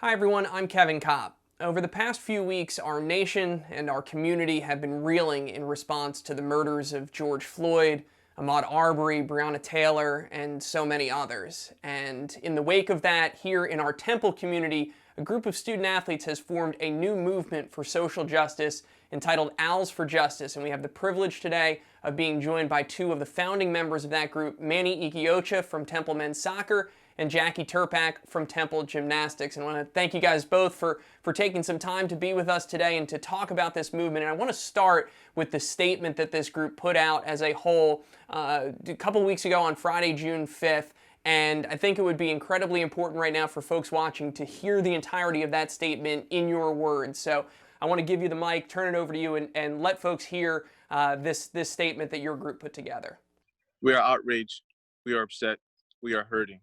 Hi everyone, I'm Kevin Kopp. Over the past few weeks, our nation and our community have been reeling in response to the murders of George Floyd, Ahmaud Arbery, Breonna Taylor, and so many others. And in the wake of that, here in our Temple community, a group of student athletes has formed a new movement for social justice entitled Owls for Justice. And we have the privilege today of being joined by two of the founding members of that group, Manny Ikeocha from Temple Men's Soccer and Jackie Terpak from Temple Gymnastics. And I want to thank you guys both for taking some time to be with us today and to talk about this movement. And I want to start with the statement that this group put out as a whole a couple weeks ago on Friday, June 5th. And I think it would be incredibly important right now for folks watching to hear the entirety of that statement in your words. So I want to give you the mic, turn it over to you, and let folks hear this statement that your group put together. We are outraged. We are upset. We are hurting.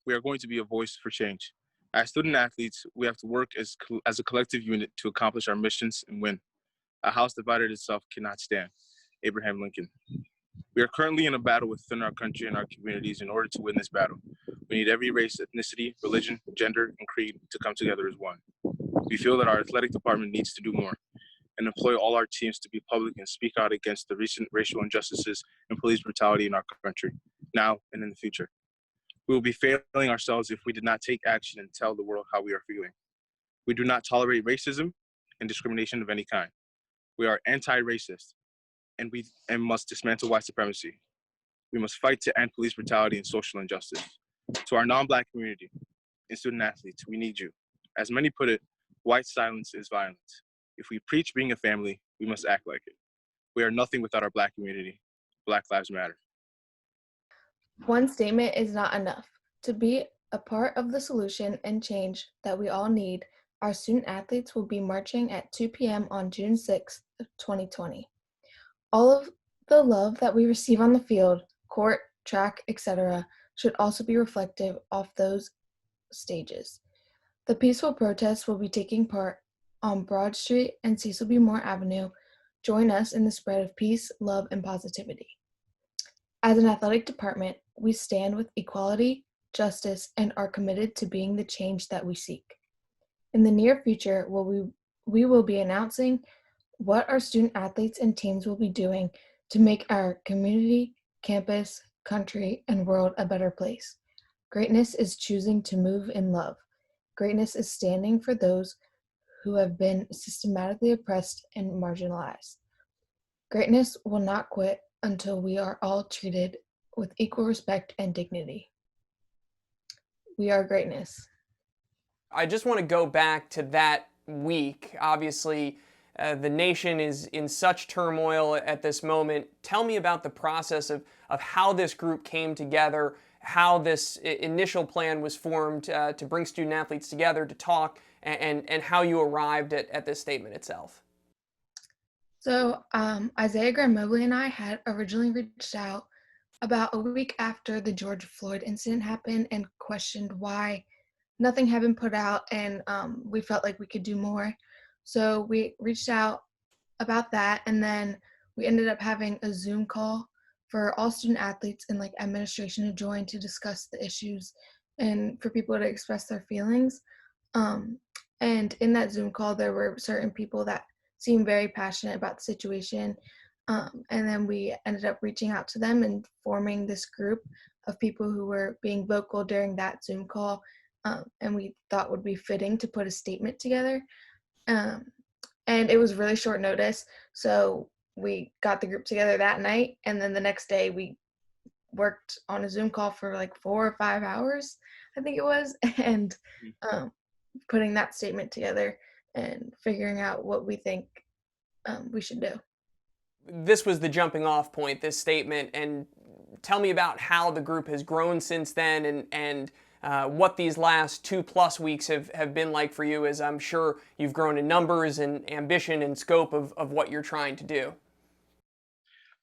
We are going to be a voice for change. As student athletes, we have to work as a collective unit to accomplish our missions and win. A house divided itself cannot stand. Abraham Lincoln. We are currently in a battle within our country and our communities. In order to win this battle, we need every race, ethnicity, religion, gender, and creed to come together as one. We feel that our athletic department needs to do more and employ all our teams to be public and speak out against the recent racial injustices and police brutality in our country, now and in the future. We will be failing ourselves if we did not take action and tell the world how we are feeling. We do not tolerate racism and discrimination of any kind. We are anti-racist, and we must dismantle white supremacy. We must fight to end police brutality and social injustice. To our non-Black community and student athletes, we need you. As many put it, white silence is violence. If we preach being a family, we must act like it. We are nothing without our Black community. Black Lives Matter. One statement is not enough. To be a part of the solution and change that we all need, our student athletes will be marching at 2 p.m. on June 6th, 2020. All of the love that we receive on the field, court, track, etc., should also be reflective of those stages. The peaceful protests will be taking part on Broad Street and Cecil B. Moore Avenue. Join us in the spread of peace, love, and positivity. As an athletic department, we stand with equality, justice, and are committed to being the change that we seek. In the near future, we will be announcing what our student athletes and teams will be doing to make our community, campus, country, and world a better place. Greatness is choosing to move in love. Greatness is standing for those who have been systematically oppressed and marginalized. Greatness will not quit until we are all treated with equal respect and dignity. We are greatness. I just want to go back to that week. Obviously, the nation is in such turmoil at this moment. Tell me about the process of how this group came together, how this initial plan was formed to bring student athletes together to talk, and how you arrived at this statement itself. So Isaiah Graham Mobley and I had originally reached out about a week after the George Floyd incident happened and questioned why nothing had been put out, and we felt like we could do more. So we reached out about that, and then we ended up having a Zoom call for all student athletes and like administration to join to discuss the issues and for people to express their feelings. And in that Zoom call, there were certain people that seemed very passionate about the situation. And then we ended up reaching out to them and forming this group of people who were being vocal during that Zoom call. And we thought would be fitting to put a statement together. And it was really short notice. So we got the group together that night. And then the next day we worked on a Zoom call for like 4 or 5 hours, I think it was. And putting that statement together and figuring out what we think we should do. This was the jumping off point, this statement, and tell me about how the group has grown since then and what these last 2+ weeks have been like for you, as I'm sure you've grown in numbers and ambition and scope of what you're trying to do.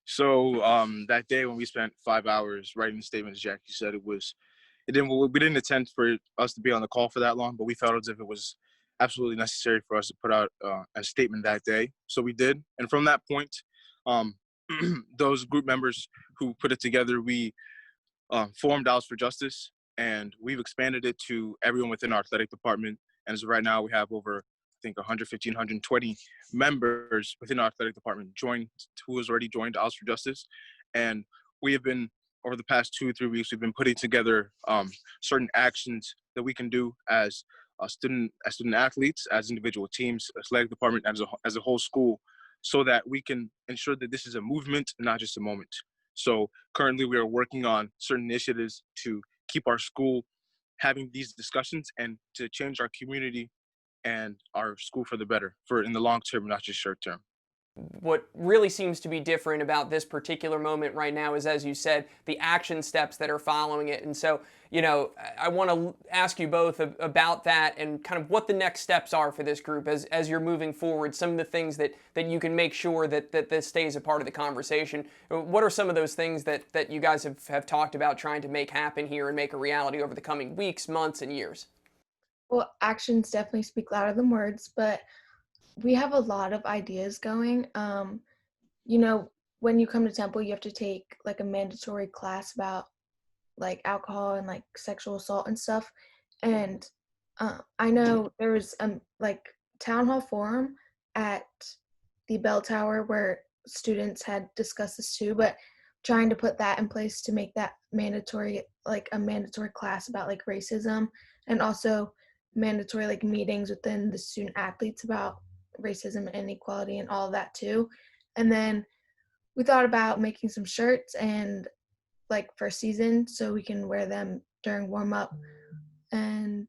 So that day when we spent 5 hours writing the statement, as Jackie said, we didn't intend for us to be on the call for that long, but we felt as if it was absolutely necessary for us to put out a statement that day. So we did. And from that point, those group members who put it together, we formed Owls for Justice, and we've expanded it to everyone within our athletic department And as of right now, we have over, I think, 115, 120 members within our athletic department who has already joined Owls for Justice. And we have been, over the past 2 or 3 weeks, we've been putting together certain actions that we can do as student athletes, as individual teams, athletic department, as a whole school, so that we can ensure that this is a movement, not just a moment. So currently we are working on certain initiatives to keep our school having these discussions and to change our community and our school for the better, for in the long term, not just short term. What really seems to be different about this particular moment right now is, as you said, the action steps that are following it. And so, I want to ask you both about that and kind of what the next steps are for this group as you're moving forward, some of the things that you can make sure that this stays a part of the conversation. What are some of those things that you guys have talked about trying to make happen here and make a reality over the coming weeks, months, and years? Well, actions definitely speak louder than words, but we have a lot of ideas going. When you come to Temple, you have to take like a mandatory class about like alcohol and like sexual assault and stuff. And I know there was like town hall forum at the bell tower where students had discussed this too, but trying to put that in place to make that mandatory, like a mandatory class about like racism, and also mandatory like meetings within the student athletes about racism and inequality and all of that too. And then we thought about making some shirts and like for season so we can wear them during warm up. And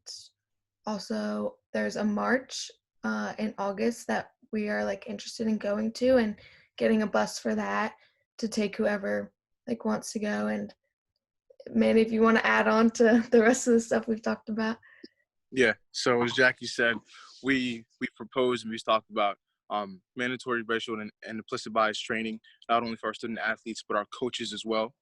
also there's a march in August that we are like interested in going to, and getting a bus for that to take whoever like wants to go. And Manny, if you want to add on to the rest of the stuff we've talked about. Yeah. So as Jackie said, we proposed and we talked about mandatory racial and implicit bias training, not only for our student athletes, but our coaches as well,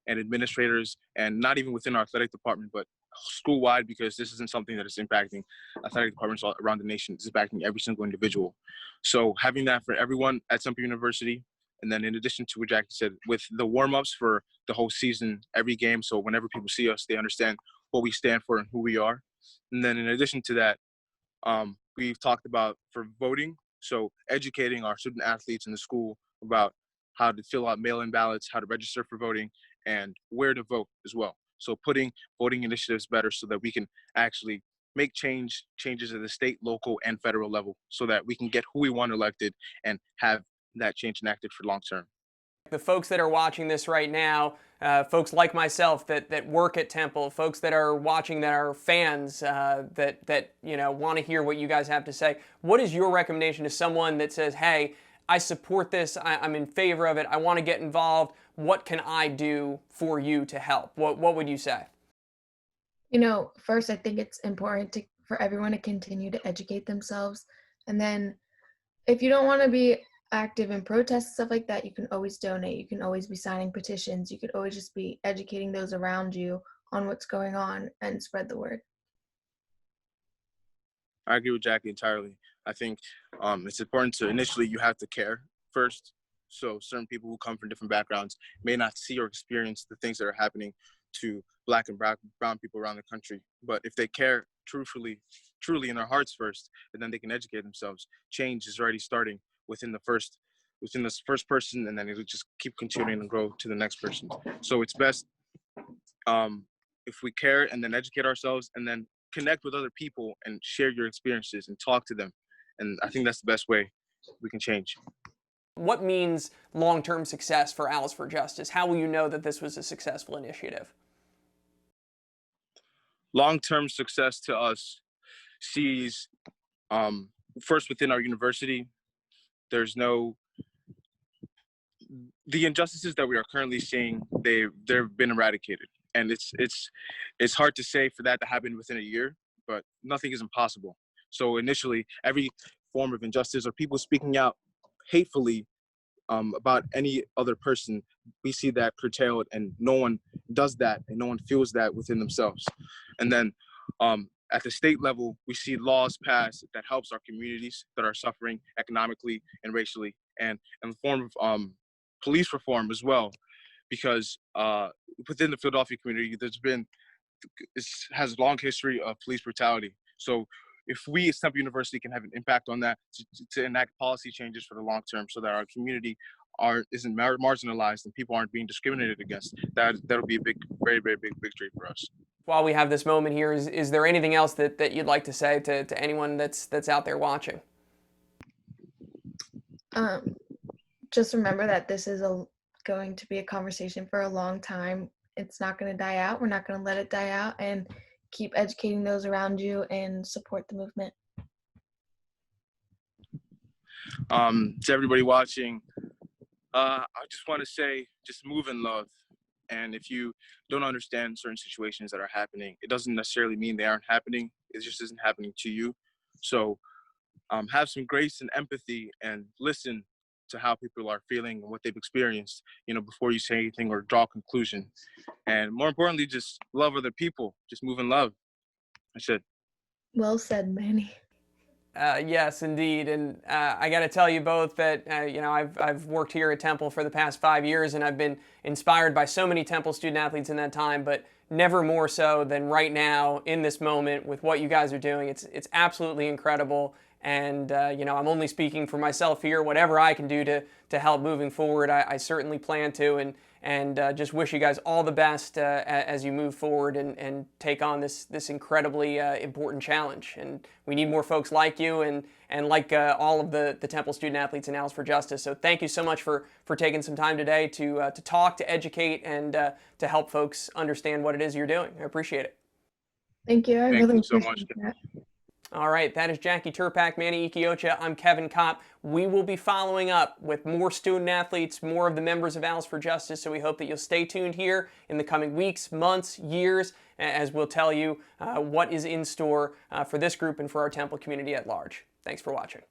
and administrators, and not even within our athletic department, but school-wide, because this isn't something that is impacting athletic departments all around the nation. It's impacting every single individual. So having that for everyone at Temple University, and then in addition to what Jackie said, with the warm-ups for the whole season, every game, so whenever people see us, they understand what we stand for and who we are. And then in addition to that, we've talked about for voting, so educating our student athletes in the school about how to fill out mail-in ballots, how to register for voting, and where to vote as well. So putting voting initiatives better so that we can actually make changes at the state, local, and federal level so that we can get who we want elected and have that change enacted for long term. The folks that are watching this right now, folks like myself that work at Temple, folks that are watching that are fans that want to hear what you guys have to say. What is your recommendation to someone that says, "Hey, I support this. I'm in favor of it. I want to get involved. What can I do for you to help?" What would you say? First, I think it's important for everyone to continue to educate themselves. And then if you don't want to be active in protests and stuff like that, you can always donate. You can always be signing petitions. You could always just be educating those around you on what's going on and spread the word. I agree with Jackie entirely. I think it's important to initially you have to care first. So certain people who come from different backgrounds may not see or experience the things that are happening to Black and brown people around the country. But if they care truly in their hearts first, and then they can educate themselves, change is already starting within this first person, and then it'll just keep continuing and grow to the next person. So it's best if we care and then educate ourselves and then connect with other people and share your experiences and talk to them. And I think that's the best way we can change. What means long-term success for Owls for Justice? How will you know that this was a successful initiative? Long-term success to us sees first within our university, there's no the injustices that we are currently seeing, they've been eradicated. And it's hard to say for that to happen within a year, but nothing is impossible. So initially, every form of injustice or people speaking out hatefully about any other person, we see that curtailed, and no one does that, and no one feels that within themselves. And then at the state level, we see laws passed that helps our communities that are suffering economically and racially, and in the form of police reform as well, because within the Philadelphia community, it has a long history of police brutality. So if we as Temple University can have an impact on that to enact policy changes for the long term so that our community isn't marginalized and people aren't being discriminated against, that'll be a big, very, very big victory for us. While we have this moment here, is there anything else that you'd like to say to anyone that's out there watching? Just remember that this is going to be a conversation for a long time. It's not going to die out. We're not going to let it die out, and keep educating those around you and support the movement. To everybody watching, I just want to say, just move in love. And if you don't understand certain situations that are happening, it doesn't necessarily mean they aren't happening. It just isn't happening to you. So have some grace and empathy and listen to how people are feeling and what they've experienced, before you say anything or draw a conclusion. And more importantly, just love other people. Just move in love. That's it. Well said, Manny. Yes, indeed, and I got to tell you both that I've worked here at Temple for the past 5 years, and I've been inspired by so many Temple student athletes in that time, but never more so than right now in this moment with what you guys are doing. It's absolutely incredible, and I'm only speaking for myself here. Whatever I can do to help moving forward, I certainly plan to, and just wish you guys all the best as you move forward and take on this incredibly important challenge. And we need more folks like you and like all of the Temple student athletes in Owls for Justice. So thank you so much for taking some time today to talk, to educate, and to help folks understand what it is you're doing. I appreciate it. Thank you. I Thank really you so appreciate much. that. All right, that is Jackie Terpak, Manny Ikeocha. I'm Kevin Kopp. We will be following up with more student athletes, more of the members of Owls for Justice, so we hope that you'll stay tuned here in the coming weeks, months, years, as we'll tell you what is in store for this group and for our Temple community at large. Thanks for watching.